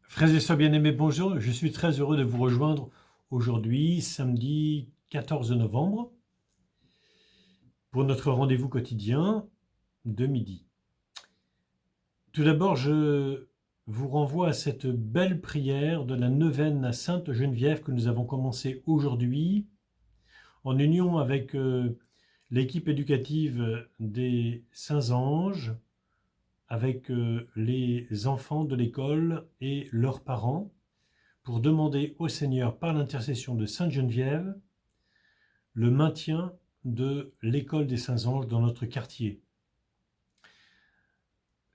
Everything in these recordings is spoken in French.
Frères et sœurs bien-aimés, bonjour. Je suis très heureux de vous rejoindre aujourd'hui, samedi 14 novembre, pour notre rendez-vous quotidien de midi. Tout d'abord, je vous renvoie à cette belle prière de la neuvaine à Sainte Geneviève que nous avons commencée aujourd'hui, en union avec l'équipe éducative des Saints Anges, avec les enfants de l'école et leurs parents, pour demander au Seigneur, par l'intercession de Sainte Geneviève, le maintien de l'école des Saints-Anges dans notre quartier.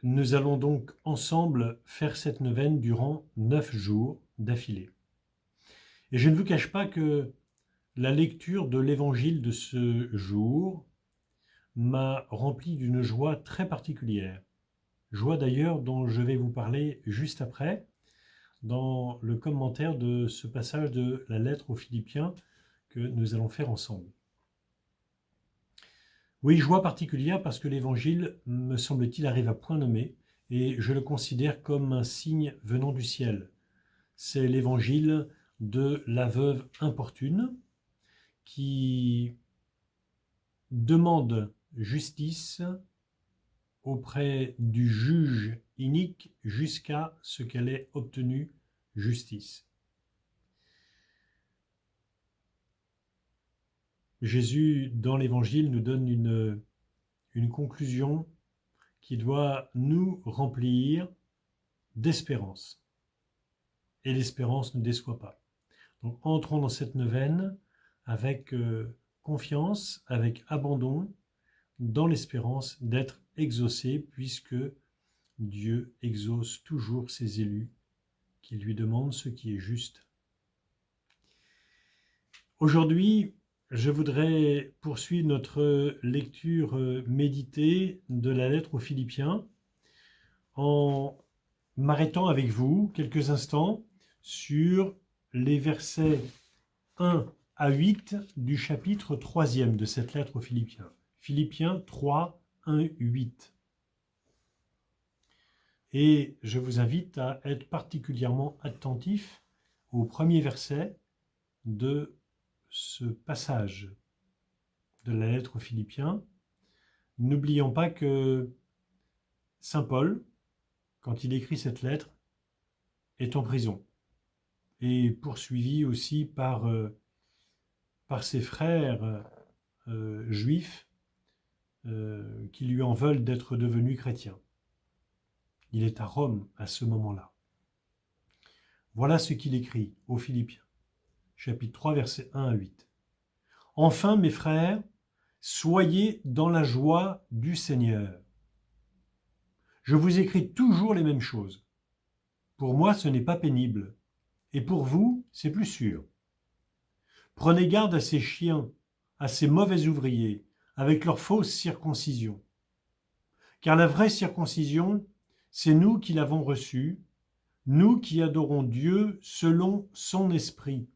Nous allons donc ensemble faire cette neuvaine durant 9 jours d'affilée. Et je ne vous cache pas que la lecture de l'évangile de ce jour m'a rempli d'une joie très particulière. Joie d'ailleurs dont je vais vous parler juste après, dans le commentaire de ce passage de la lettre aux Philippiens que nous allons faire ensemble. Oui, joie particulière parce que l'évangile, me semble-t-il, arrive à point nommé et je le considère comme un signe venant du ciel. C'est l'évangile de la veuve importune qui demande justice auprès du juge inique jusqu'à ce qu'elle ait obtenu justice. Jésus, dans l'évangile, nous donne une conclusion qui doit nous remplir d'espérance. Et l'espérance ne déçoit pas. Donc entrons dans cette neuvaine avec confiance, avec abandon, dans l'espérance d'être exaucés, puisque Dieu exauce toujours ses élus qui lui demandent ce qui est juste. Aujourd'hui, je voudrais poursuivre notre lecture méditée de la lettre aux Philippiens en m'arrêtant avec vous quelques instants sur les versets 1 à 8 du chapitre 3e de cette lettre aux Philippiens. Philippiens 3, 1, 8. Et je vous invite à être particulièrement attentif au premier verset de ce passage de la lettre aux Philippiens. N'oublions pas que Saint Paul, quand il écrit cette lettre, est en prison et poursuivi aussi par ses frères juifs qui lui en veulent d'être devenu chrétien. Il est à Rome à ce moment-là. Voilà ce qu'il écrit aux Philippiens, chapitre 3, versets 1 à 8. « Enfin, mes frères, soyez dans la joie du Seigneur. Je vous écris toujours les mêmes choses. Pour moi, ce n'est pas pénible, et pour vous, c'est plus sûr. Prenez garde à ces chiens, à ces mauvais ouvriers, avec leur fausse circoncision. Car la vraie circoncision, c'est nous qui l'avons reçue, nous qui adorons Dieu selon son esprit,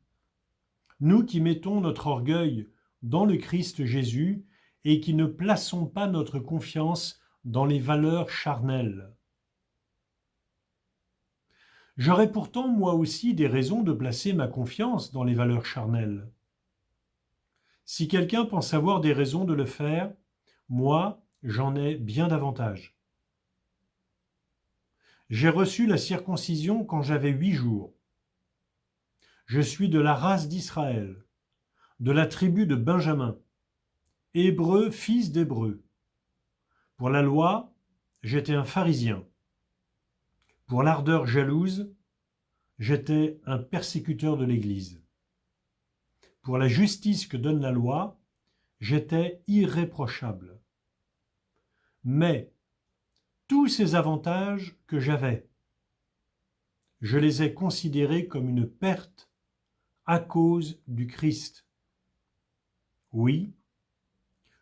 nous qui mettons notre orgueil dans le Christ Jésus et qui ne plaçons pas notre confiance dans les valeurs charnelles. J'aurais pourtant moi aussi des raisons de placer ma confiance dans les valeurs charnelles. Si quelqu'un pense avoir des raisons de le faire, moi, j'en ai bien davantage. J'ai reçu la circoncision quand j'avais 8 jours. Je suis de la race d'Israël, de la tribu de Benjamin, hébreu, fils d'hébreu. Pour la loi, j'étais un pharisien. Pour l'ardeur jalouse, j'étais un persécuteur de l'Église. Pour la justice que donne la loi, j'étais irréprochable. Mais tous ces avantages que j'avais, je les ai considérés comme une perte à cause du Christ. Oui,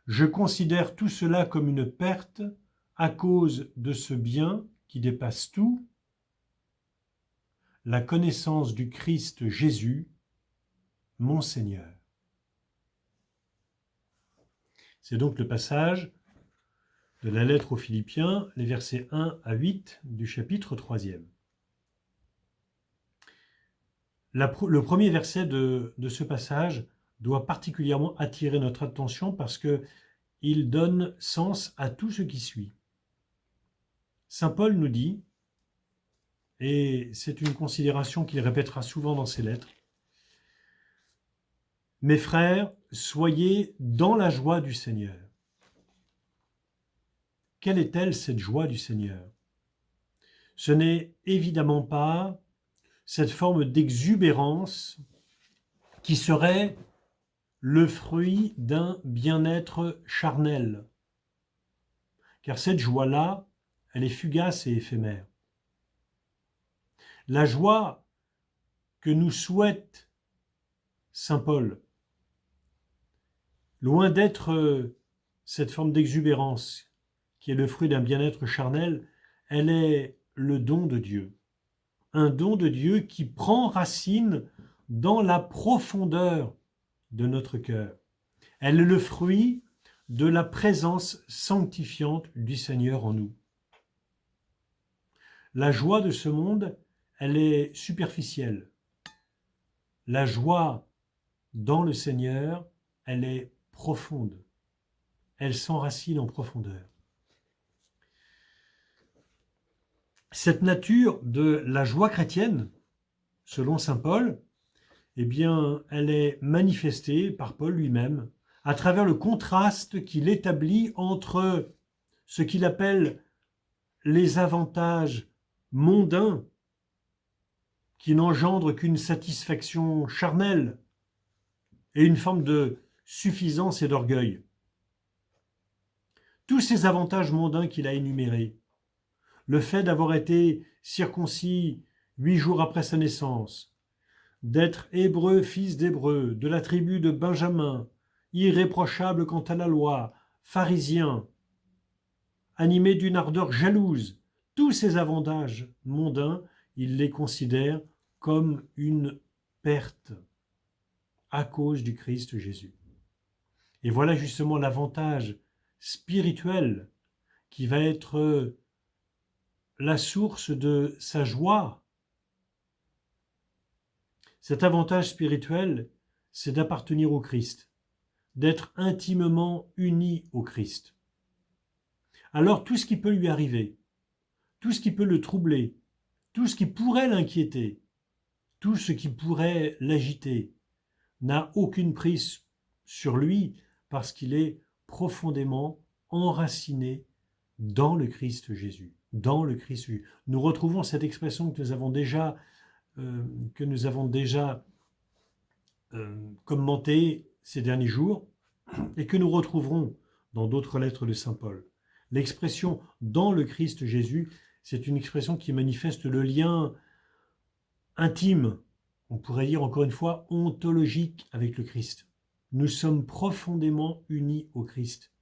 je considère tout cela comme une perte à cause de ce bien qui dépasse tout, la connaissance du Christ Jésus, mon Seigneur. C'est donc le passage de la lettre aux Philippiens, les versets 1 à 8 du chapitre 3e. Le premier verset de ce passage doit particulièrement attirer notre attention parce qu'il donne sens à tout ce qui suit. Saint Paul nous dit, et c'est une considération qu'il répétera souvent dans ses lettres, « Mes frères, soyez dans la joie du Seigneur. » Quelle est-elle cette joie du Seigneur? Ce n'est évidemment pas cette forme d'exubérance qui serait le fruit d'un bien-être charnel. Car cette joie-là, elle est fugace et éphémère. La joie que nous souhaite saint Paul, loin d'être cette forme d'exubérance qui est le fruit d'un bien-être charnel, elle est le don de Dieu. Un don de Dieu qui prend racine dans la profondeur de notre cœur. Elle est le fruit de la présence sanctifiante du Seigneur en nous. La joie de ce monde, elle est superficielle. La joie dans le Seigneur, elle est profonde. Elle s'enracine en profondeur. Cette nature de la joie chrétienne, selon saint Paul, eh bien, elle est manifestée par Paul lui-même à travers le contraste qu'il établit entre ce qu'il appelle les avantages mondains qui n'engendrent qu'une satisfaction charnelle et une forme de suffisance et d'orgueil. Tous ces avantages mondains qu'il a énumérés, le fait d'avoir été circoncis 8 jours après sa naissance, d'être hébreu, fils d'hébreu, de la tribu de Benjamin, irréprochable quant à la loi, pharisien, animé d'une ardeur jalouse, tous ces avantages mondains, il les considère comme une perte à cause du Christ Jésus. Et voilà justement l'avantage spirituel qui va être la source de sa joie. Cet avantage spirituel, c'est d'appartenir au Christ, d'être intimement uni au Christ. Alors tout ce qui peut lui arriver, tout ce qui peut le troubler, tout ce qui pourrait l'inquiéter, tout ce qui pourrait l'agiter, n'a aucune prise sur lui parce qu'il est profondément enraciné dans le Christ Jésus. Dans le Christ Jésus. Nous retrouvons cette expression que nous avons déjà commentée ces derniers jours et que nous retrouverons dans d'autres lettres de saint Paul. L'expression « dans le Christ Jésus », c'est une expression qui manifeste le lien intime, on pourrait dire encore une fois ontologique avec le Christ. Nous sommes profondément unis au Christ,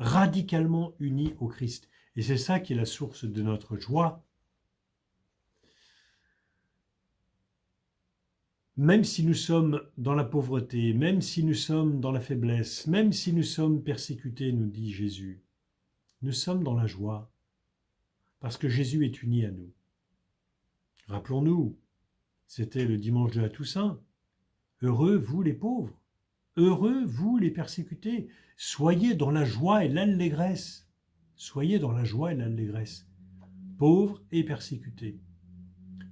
radicalement unis au Christ. Et c'est ça qui est la source de notre joie. Même si nous sommes dans la pauvreté, même si nous sommes dans la faiblesse, même si nous sommes persécutés, nous dit Jésus, nous sommes dans la joie, parce que Jésus est uni à nous. Rappelons-nous, c'était le dimanche de la Toussaint. Heureux vous les pauvres, heureux vous les persécutés, soyez dans la joie et l'allégresse. Soyez dans la joie et l'allégresse, pauvres et persécutés.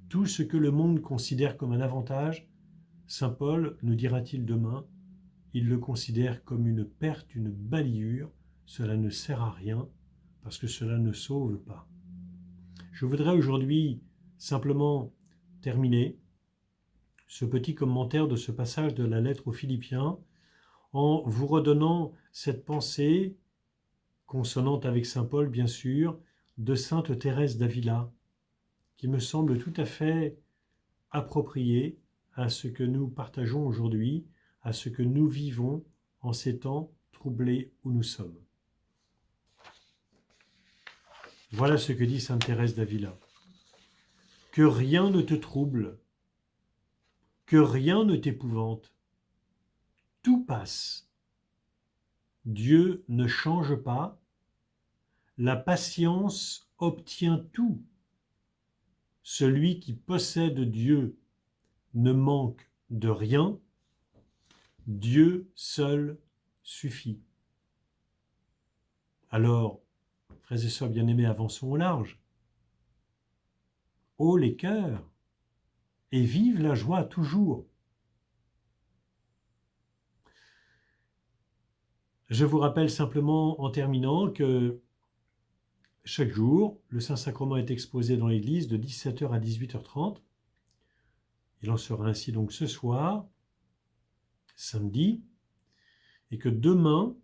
Tout ce que le monde considère comme un avantage, saint Paul nous dira-t-il demain, il le considère comme une perte, une baliure, cela ne sert à rien parce que cela ne sauve pas. Je voudrais aujourd'hui simplement terminer ce petit commentaire de ce passage de la lettre aux Philippiens en vous redonnant cette pensée consonante avec saint Paul, bien sûr, de sainte Thérèse d'Avila, qui me semble tout à fait appropriée à ce que nous partageons aujourd'hui, à ce que nous vivons en ces temps troublés où nous sommes. Voilà ce que dit sainte Thérèse d'Avila. Que rien ne te trouble, que rien ne t'épouvante, tout passe. Dieu ne change pas, la patience obtient tout. Celui qui possède Dieu ne manque de rien, Dieu seul suffit. Alors, frères et sœurs bien-aimés, avançons au large. Ô les cœurs, et vive la joie toujours. Je vous rappelle simplement en terminant que chaque jour, le Saint-Sacrement est exposé dans l'Église de 17h à 18h30. Il en sera ainsi donc ce soir, samedi, et que demain,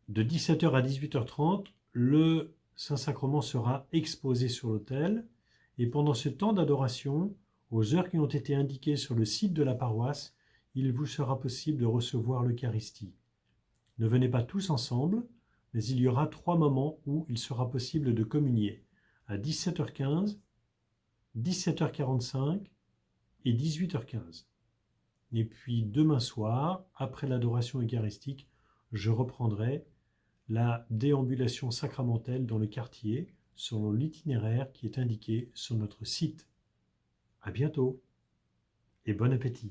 de 17h à 18h30, le Saint-Sacrement sera exposé sur l'autel, et pendant ce temps d'adoration, aux heures qui ont été indiquées sur le site de la paroisse, il vous sera possible de recevoir l'Eucharistie. Ne venez pas tous ensemble, mais il y aura 3 moments où il sera possible de communier, à 17h15, 17h45 et 18h15. Et puis demain soir, après l'adoration eucharistique, je reprendrai la déambulation sacramentelle dans le quartier selon l'itinéraire qui est indiqué sur notre site. À bientôt et bon appétit.